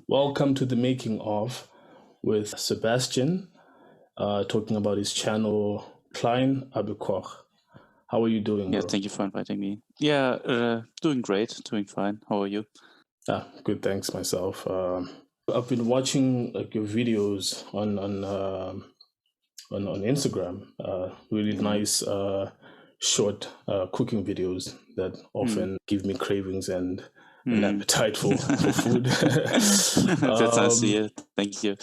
Welcome to the making of with Sebastian, talking about his channel KLEIN ABER KOCH. How are you doing, Yeah, bro? thank you for inviting me. Yeah, doing great, doing fine. How are you? Good, thanks myself. I've been watching like your videos on Instagram. Really nice short cooking videos that often give me cravings and an appetite for food. That's nice to hear. Thank you.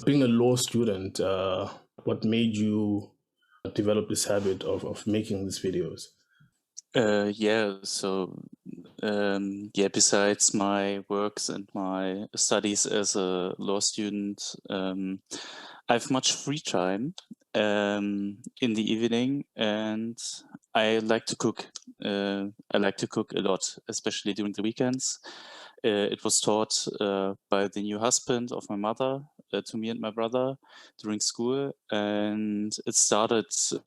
Being a law student, what made you develop this habit of making these videos? Besides my works and my studies as a law student, I have much free time in the evening, and I like to cook. I like to cook a lot, especially during the weekends. It was taught by the new husband of my mother to me and my brother during school, and it started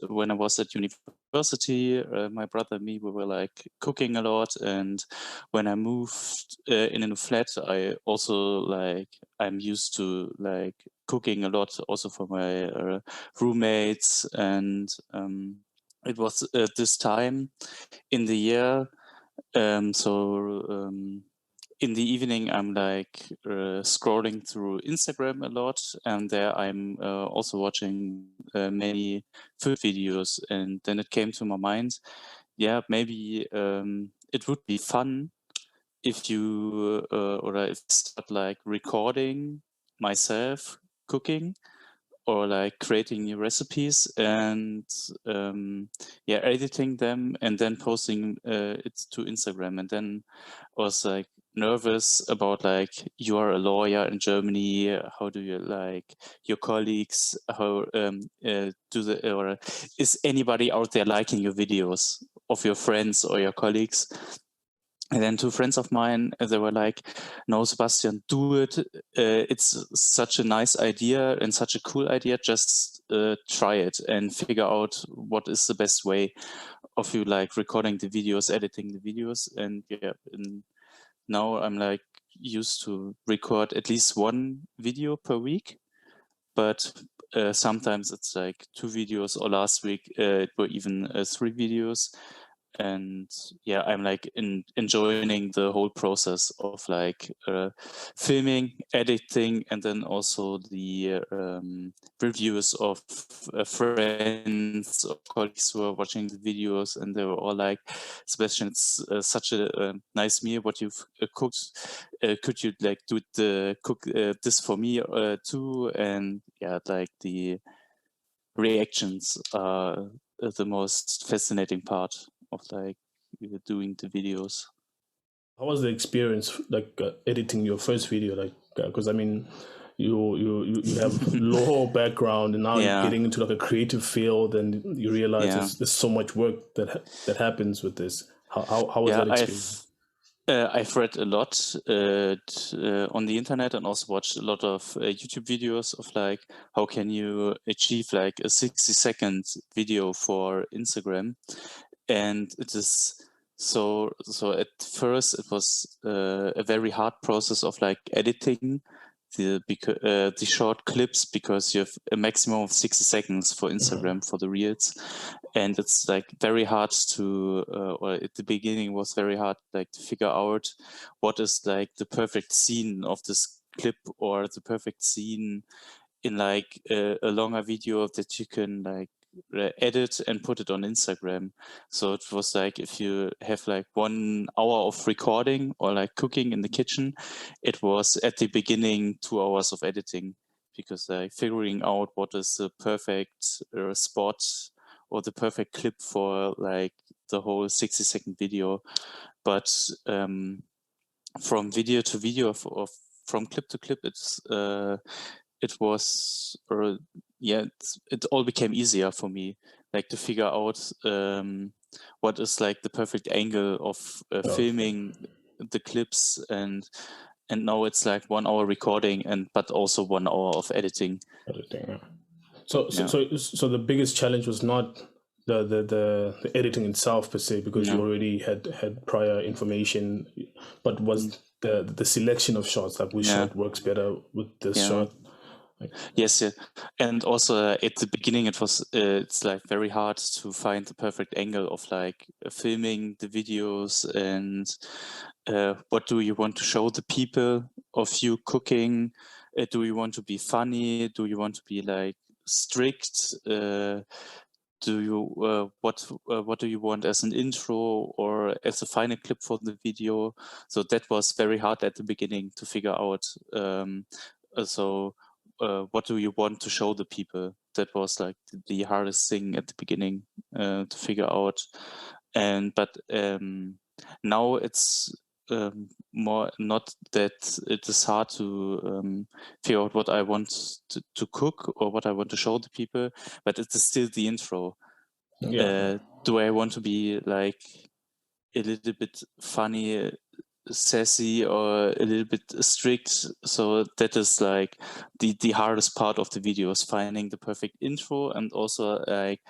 when I was at university. My brother and me, we were like cooking a lot, and when I moved in a new flat, I also I'm used to like cooking a lot also for my roommates, and it was at this time in the year. In the evening, I'm like scrolling through Instagram a lot, and there I'm also watching many food videos. And then it came to my mind, yeah, maybe it would be fun if you or I start like recording myself cooking or like creating new recipes and editing them and then posting it to Instagram. And then I was like nervous about like, you are a lawyer in Germany, how do you like your colleagues, how or is anybody out there liking your videos of your friends or your colleagues? And then two friends of mine, they were like, no, Sebastian, do it. It's such a nice idea and such a cool idea. Just try it and figure out what is the best way of you like recording the videos, editing the videos. And now I'm like used to record at least one video per week. But sometimes it's like 2 videos, or last week it were even 3 videos. And yeah, I'm like enjoying the whole process of like filming, editing, and then also the reviews of friends or colleagues who are watching the videos, and they were all like, Sebastian, it's such a nice meal what you've cooked. Could you like cook this for me too? And yeah, like the reactions are the most fascinating part of like doing the videos. How was the experience like editing your first video? Like, because I mean, you have law background, and now you're getting into like a creative field, and you realize there's so much work that happens with this. How was that experience? I've read a lot on the internet and also watched a lot of YouTube videos of like, how can you achieve like a 60-second video for Instagram? And it is so at first it was a very hard process of like editing the short clips, because you have a maximum of 60 seconds for Instagram for the reels, and it's like very hard to or at the beginning was very hard like to figure out what is like the perfect scene of this clip, or the perfect scene in like a longer video that you can like edit and put it on Instagram. So it was like, if you have like 1 hour of recording or like cooking in the kitchen, it was at the beginning 2 hours of editing, because like figuring out what is the perfect spot or the perfect clip for like the whole 60-second video. But from video to video, from clip to clip, it was, it all became easier for me, like to figure out what is like the perfect angle of filming the clips, and now it's like 1 hour recording but also 1 hour of editing. So the biggest challenge was not the editing itself per se, because you already had prior information, but was the selection of shots, like which shot works better with this shot. Yes, yeah. And also at the beginning, it was it's like very hard to find the perfect angle of like filming the videos, and what do you want to show the people of you cooking? Do you want to be funny? Do you want to be like strict? Do you what do you want as an intro or as a final clip for the video? So that was very hard at the beginning to figure out. What do you want to show the people? That was like the hardest thing at the beginning to figure out. But now it's more not that it is hard to figure out what I want to cook or what I want to show the people, but it is still the intro. Do I want to be like a little bit funny, sassy, or a little bit strict? So that is like the hardest part of the video, is finding the perfect intro, and also like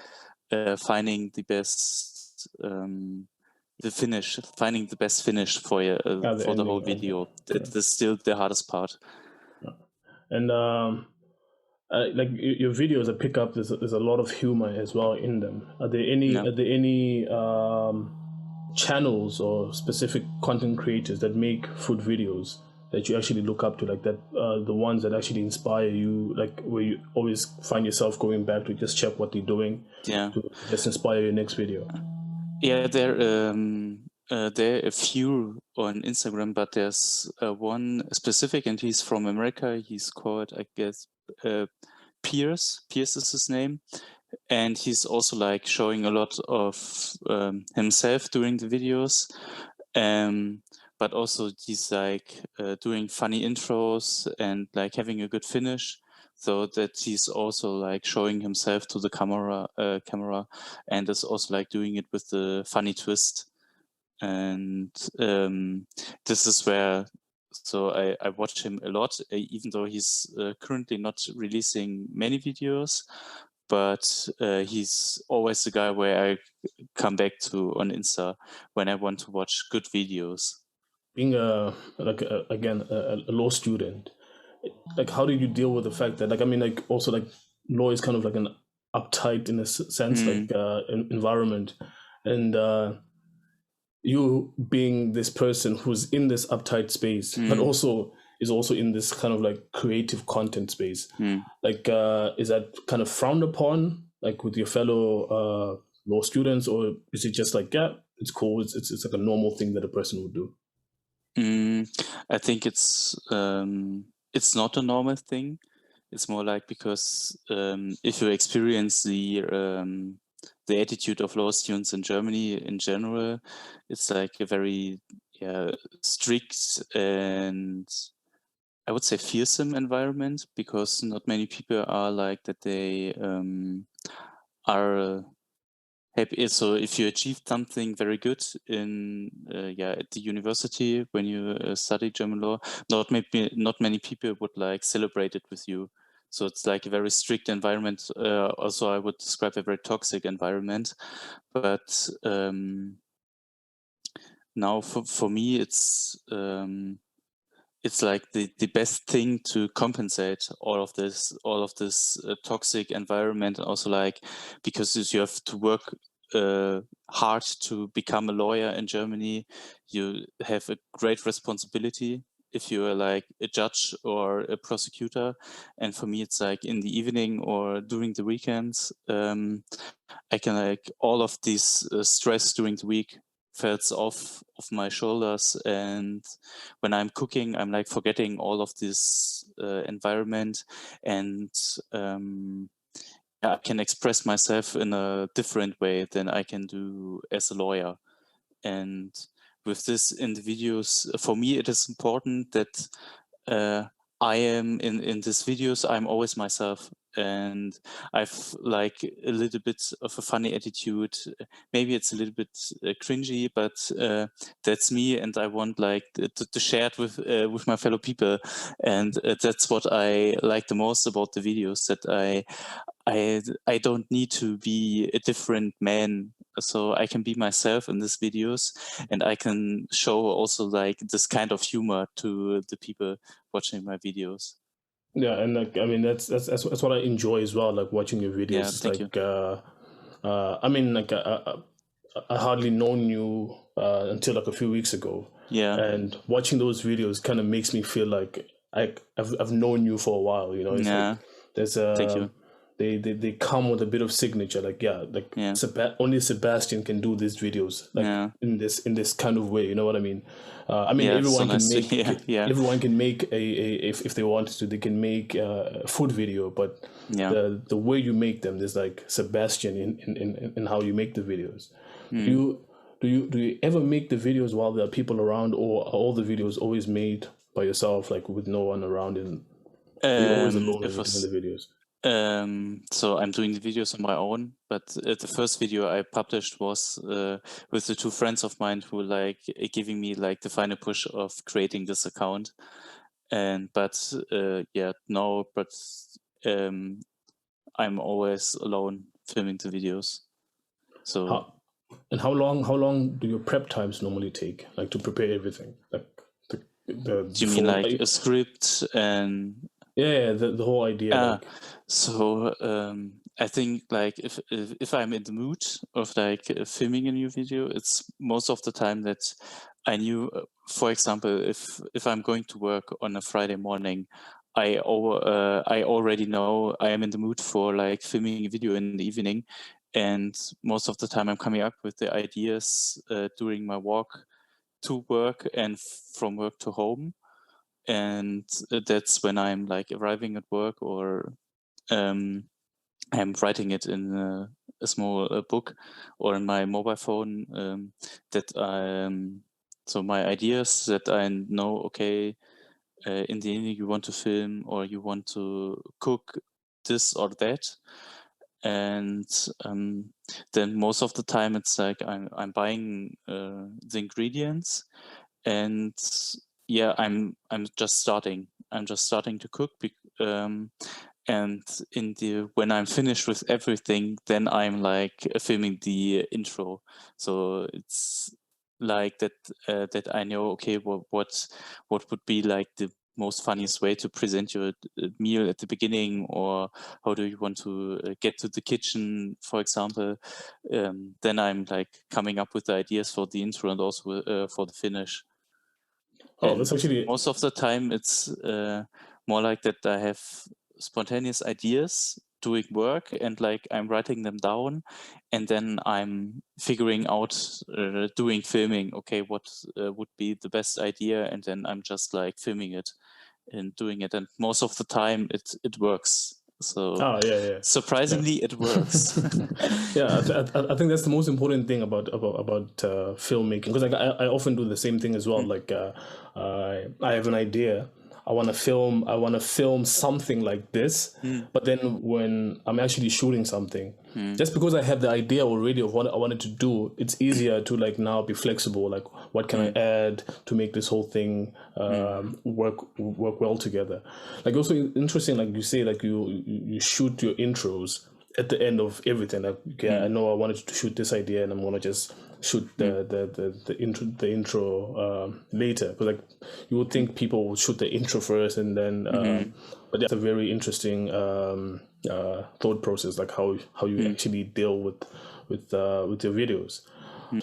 finding the best finding the best finish for the whole video. That is still the hardest part. And like your videos, I pick up there's a lot of humor as well in them. Are there any channels or specific content creators that make food videos that you actually look up to, like that the ones that actually inspire you, like where you always find yourself going back to just check what they're doing to just inspire your next video? Yeah, there are a few on Instagram, but there's one specific, and he's from America. He's called, I guess, Pierce. Pierce is his name, and he's also like showing a lot of himself during the videos. But also he's like doing funny intros and like having a good finish, so that he's also like showing himself to the camera, and is also like doing it with the funny twist. And this is where, so I watch him a lot, even though he's currently not releasing many videos, but he's always the guy where I come back to on Insta when I want to watch good videos. Being a law student, like how did you deal with the fact that, like, I mean, like also like law is kind of like an uptight in a sense, like environment, and you being this person who's in this uptight space, but also is also in this kind of like creative content space. Like, is that kind of frowned upon, like with your fellow law students, or is it just like, yeah, it's cool, it's like a normal thing that a person would do? I think it's not a normal thing. It's more like, because if you experience the attitude of law students in Germany in general, it's like a very strict and I would say fearsome environment, because not many people are like that. They are happy. So if you achieved something very good in at the university when you study German law, not many people would like celebrate it with you. So it's like a very strict environment. Also, I would describe a very toxic environment. But now for me, it's like the best thing to compensate all of this toxic environment. Also, like, because you have to work hard to become a lawyer in Germany, you have a great responsibility if you are like a judge or a prosecutor. And for me, it's like in the evening or during the weekends, I can like all of this stress during the week falls off of my shoulders, and when I'm cooking, I'm like forgetting all of this environment, and I can express myself in a different way than I can do as a lawyer. And with this in the videos, for me, it is important that I am in these videos, I'm always myself, and I've like a little bit of a funny attitude. Maybe it's a little bit cringy, but that's me, and I want like to share it with my fellow people. And that's what I like the most about the videos, that I don't need to be a different man so I can be myself in these videos, and I can show also like this kind of humor to the people watching my videos. Yeah, and like I mean that's what I enjoy as well. Like watching your videos. Yeah, It's thank you. I mean like I hardly known you until like a few weeks ago. Yeah, And watching those videos kind of makes me feel like I've known you for a while. You know, it's like yeah, there's thank you. they come with a bit of signature. Like Yeah, only Sebastian can do these videos like yeah, in this kind of way. You know what I mean? I mean yeah. So everyone can nice to make hear. Yeah, everyone can make a if they wanted to they can make a food video, but yeah. the way you make them, there's like Sebastian in how you make the videos. Do Mm. you do you ever make the videos while there are people around, or are all the videos always made by yourself, like with no one around, and are you always alone when It you're doing was the videos? so I'm doing the videos on my own, but the first video I published was with the two friends of mine who like giving me like the final push of creating this account. And but yeah, no, but um, I'm always alone filming the videos. So How long do your prep times normally take, like to prepare everything, like the do you mean full like a script and yeah, the whole idea, like so I think like if I'm in the mood of like filming a new video, it's most of the time that I knew, for example, if I'm going to work on a Friday morning, I already know I am in the mood for like filming a video in the evening, and most of the time I'm coming up with the ideas during my walk to work and from work to home, and that's when I'm like arriving at work, or I'm writing it in a small book or in my mobile phone, that so my ideas that I know, okay, in the evening you want to film or you want to cook this or that, and then most of the time it's like I'm buying the ingredients, and yeah, I'm just starting to cook, and when I'm finished with everything, then I'm like filming the intro. So it's like that that I know, okay, what would be like the most funniest way to present your meal at the beginning, or how do you want to get to the kitchen, for example. Then I'm like coming up with the ideas for the intro and also for the finish. oh, that's And actually most of the time it's more like that I have spontaneous ideas doing work, and like I'm writing them down, and then I'm figuring out doing filming, okay, what would be the best idea, and then I'm just like filming it and doing it, and most of the time it works. So yeah. surprisingly it works. Yeah, I think that's the most important thing about filmmaking, because like I often do the same thing as well. Like I have an idea, I want to film something like this, but then when I'm actually shooting something, just because I have the idea already of what I wanted to do, it's easier to like now be flexible. Like what can I add to make this whole thing work well together? Like also interesting, like you say, like you shoot your intros at the end of everything. Like okay, I know I wanted to shoot this idea, and I'm gonna just shoot the intro later. But like you would think people would shoot the intro first and then but that's a very interesting thought process, like how you actually deal with your videos.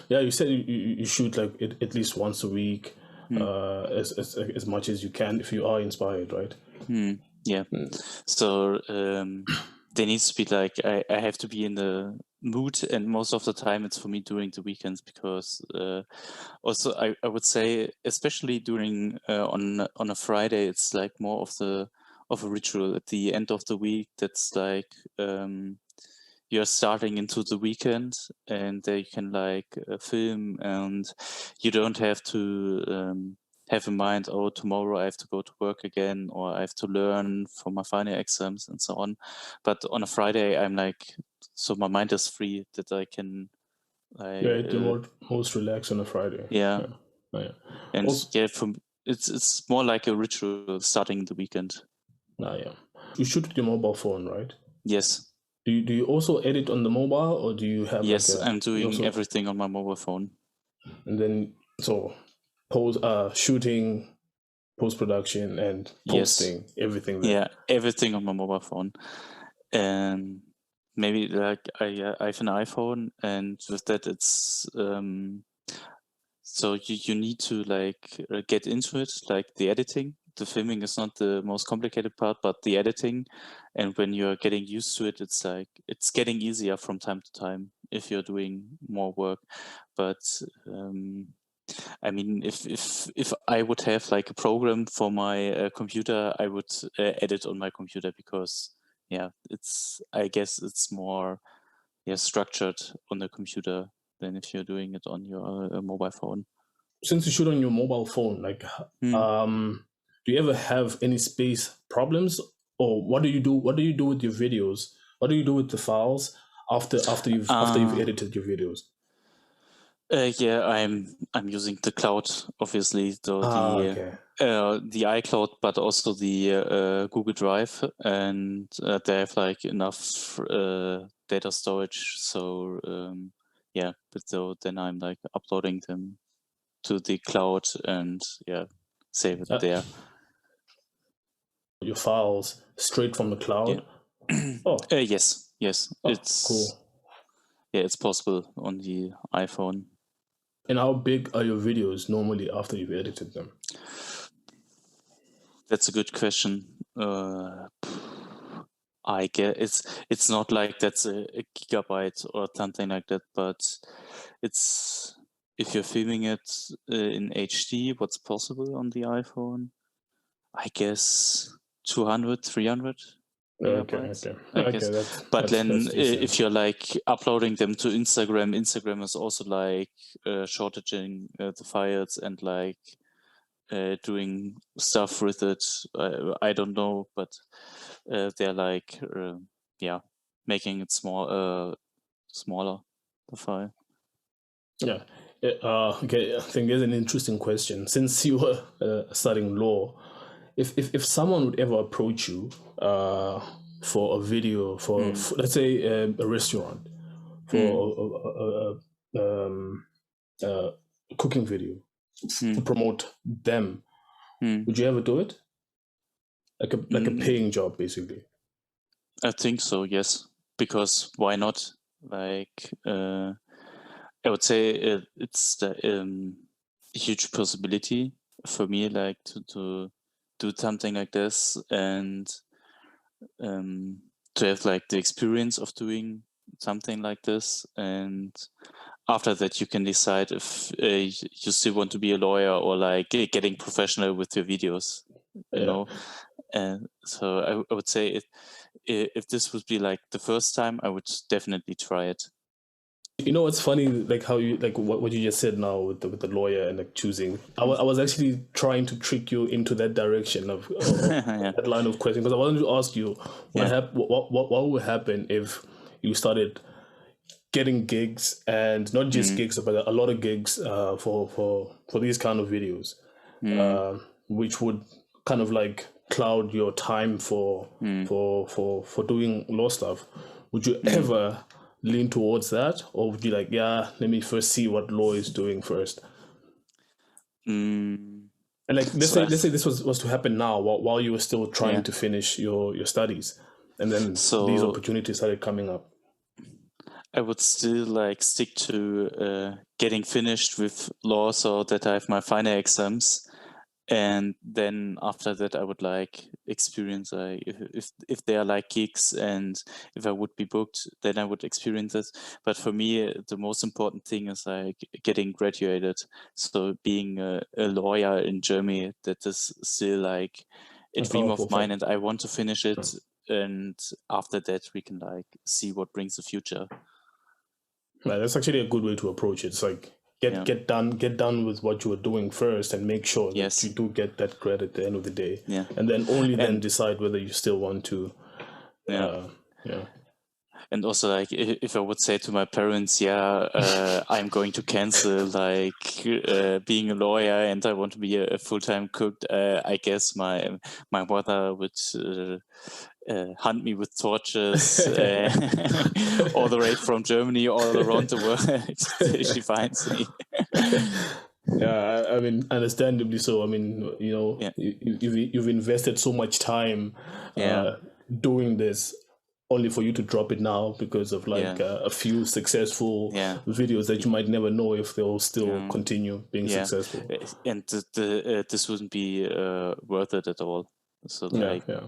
Yeah, you said you shoot like at least once a week, as much as you can if you are inspired, right? Yeah. So there needs to be like I have to be in the mood, and most of the time it's for me during the weekends, because also I would say, especially during on a Friday, it's like more of a ritual at the end of the week. That's like you're starting into the weekend, and you can like film, and you don't have to have in mind, oh, tomorrow I have to go to work again, or I have to learn for my final exams and so on. But on a Friday, I'm like, so my mind is free, that I can, Yeah, like, you're most relaxed on a Friday. yeah, Yeah, yeah. and Also, yeah, it's more like a ritual starting the weekend. yeah. You shoot with your mobile phone, right? Yes. Do you also edit on the mobile, or do you have Yes, like a? I'm doing Also, everything on my mobile phone. and then so shooting, post production, and posting everything there. Yeah, everything on my mobile phone. And maybe like I have an iPhone, and with that it's so you need to like get into it, like the editing. The filming is not the most complicated part, but the editing. And when you're getting used to it, it's like it's getting easier from time to time if you're doing more work. But I mean, if I would have like a program for my computer, I would edit on my computer, because yeah, I guess it's more structured on the computer than if you're doing it on your mobile phone. Since you shoot on your mobile phone, like, do you ever have any space problems, or what do you do? What do you do with your videos? What do you do with the files after you've edited your videos? Yeah, I'm using the cloud, obviously, so Okay. the iCloud, but also the Google Drive, and they have like enough data storage. So yeah, but so then I'm like uploading them to the cloud and save it there. Your files straight from the cloud. Yeah. Oh, yes, it's cool. Yeah, it's possible on the iPhone. And how big are your videos normally after you've edited them? That's a good question. I guess it's not like that's a gigabyte or something like that, but it's if you're filming it in HD, what's possible on the iPhone? I guess 200, 300 megabytes. Okay. I guess. But then if you're like uploading them to Instagram, Instagram is also like shortaging the files and like doing stuff with it. I don't know, but they're like making it smaller, the file. Yeah. Okay. I think there's an interesting question. Since you were studying law, if someone would ever approach you for a video for let's say a restaurant for a cooking video to promote them, would you ever do it? Like a paying job, basically. I think so, yes. Because why not? Like, I would say it's the huge possibility for me, like to do something like this, and to have like the experience of doing something like this. And after that, you can decide if you still want to be a lawyer or like getting professional with your videos, you know. And so I would say if this would be like the first time, I would definitely try it. You know, it's funny, like how you like what you just said now with the lawyer and like choosing. I was actually trying to trick you into that direction of that line of question, because I wanted to ask you what would happen if you started getting gigs, and not just gigs, but a lot of gigs for these kind of videos, which would kind of like cloud your time for doing law stuff. Would you ever lean towards that, or would you like, yeah, let me first see what law is doing first? And like let's say this was to happen now while you were still trying to finish your studies, and then these opportunities started coming up. I would still like stick to getting finished with law so that I have my final exams. And then after that, I would like experience if there are like gigs, and if I would be booked, then I would experience it. But for me, the most important thing is like getting graduated. So being a lawyer in Germany, that is still like a dream of mine, and I want to finish it. And after that, we can like see what brings the future. Right, that's actually a good way to approach it. It's like get done with what you were doing first, and make sure that you do get that credit at the end of the day. And then only then decide whether you still want to. And also, like, if I would say to my parents, yeah, I'm going to cancel like being a lawyer and I want to be a full-time cook, I guess my mother would hunt me with torches all the way from Germany, all around the world till she finds me. Yeah, I mean, understandably so. I mean, you know, Yeah. you've invested so much time Yeah. doing this, only for you to drop it now because of like Yeah. a few successful Yeah. videos that you might never know if they'll still Yeah. continue being Yeah. successful. And this wouldn't be worth it at all. So Yeah, like, yeah.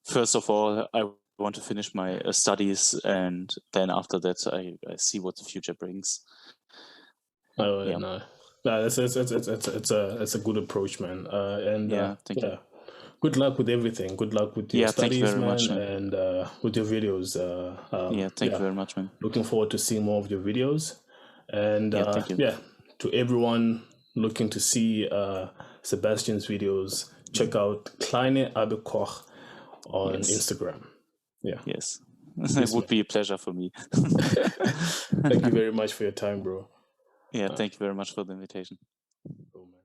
first of all, I want to finish my studies, and then after that, I see what the future brings. No, Yeah. no, no, it's a good approach, man. And Yeah. Thank you. yeah, good luck with everything. Good luck with your Yeah. Thank you studies, very much, man, man. and with your videos. Yeah. Thank you very much, man. Looking forward to seeing more of your videos. And Yeah. Thank you. yeah, to everyone looking to see Sebastian's videos, check out KLEIN Aber Koch on Yes. Instagram. Yeah. Yes. It would be a pleasure for me. Thank you very much for your time, bro. Yeah. Thank you very much for the invitation. Cool, man.